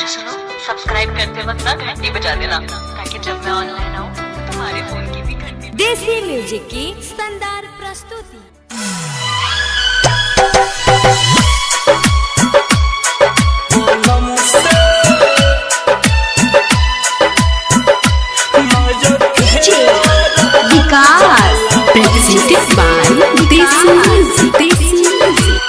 अच्छा सुनो, सब्सक्राइब करते वक्त ना घंटी बजा देना, ताकि जब मैं ऑनलाइन आऊँ तो तुम्हारे फोन की भी घंटी। देसी म्यूजिक की शानदार प्रस्तुति। Presented by Desi Music. Desi Music.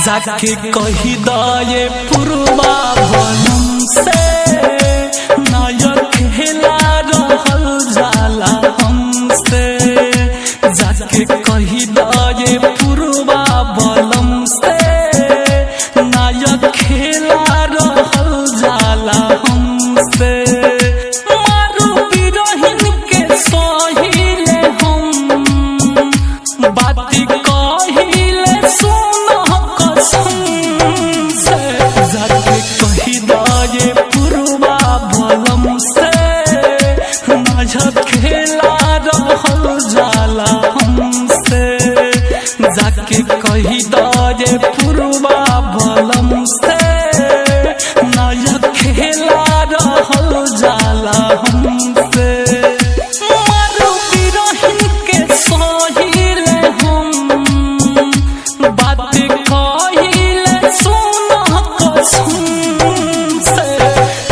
जाके कही दाये पुरवा बनम से नायक खेला रहल जाला हमसे। जाके कही दाये पुरवा बनम से नायक खेला रहल जाला हमसे। मारू बिरहिन के सहिले हम बाती कहिले सुन जाके कही दाये पुरवा बलम से नायक खेला रहल जाला हमसे। जाके कही दाये पुरवा बलम से नायक खेला रहल जाला हमसे। मारू बिरहिन के सहिले हम बात कहिले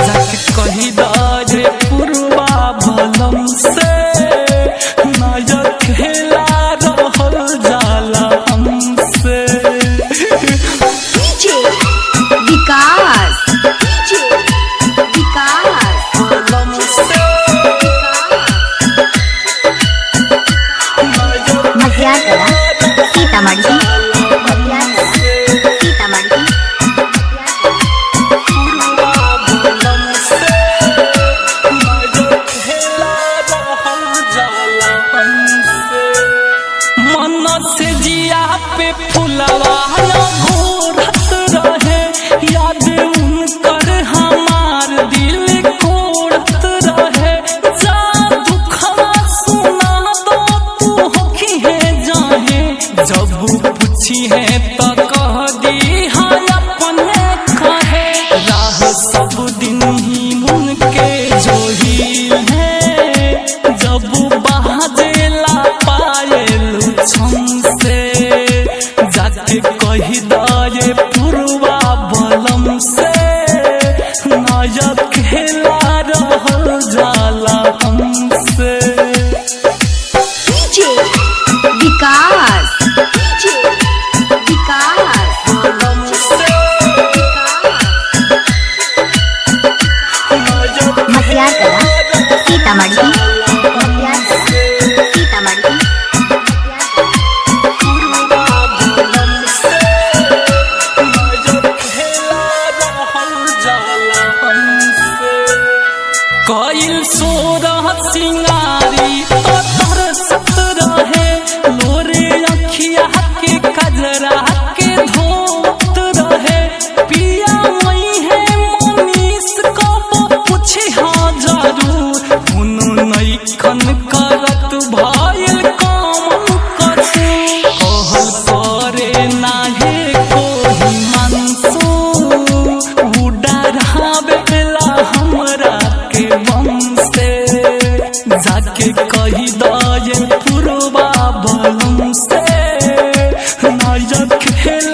जाके कही दाये पुरवा बलम से नायक खेला रहल जाला हमसे। DJ विकास बलम से मध्याकला सीतामढ़ी से जिया पे फुलवा घोरत रहे, याद उनकर हमार दिल कोड़त रहे। जा दुखवा सुना दो तू होखी है जाहे, जब पूछी है तो कह दी हाँ अपने कहे। राह सब दिन ही उनके जोही है, जब बाजेला पायल छम से। जाके कही दाये पुरवा बलम से नायक खेला रहल जाला हमसे। DJ विकास बलम से मध्याकला सीतामढ़ी कईल सोरह सिंगारी तो तरसत रहे, लोरे अखिया के कजरा के धोत रहे। पिया मई है मनीष को पूछे हाँ जरूर, उनु नैखन करत भइल काम कसूर। कहल करे नाहे कोई मंसूर, उड़ावेला हमरा के बम से। जाके कही दाये पुरवा बलम से नायक खेला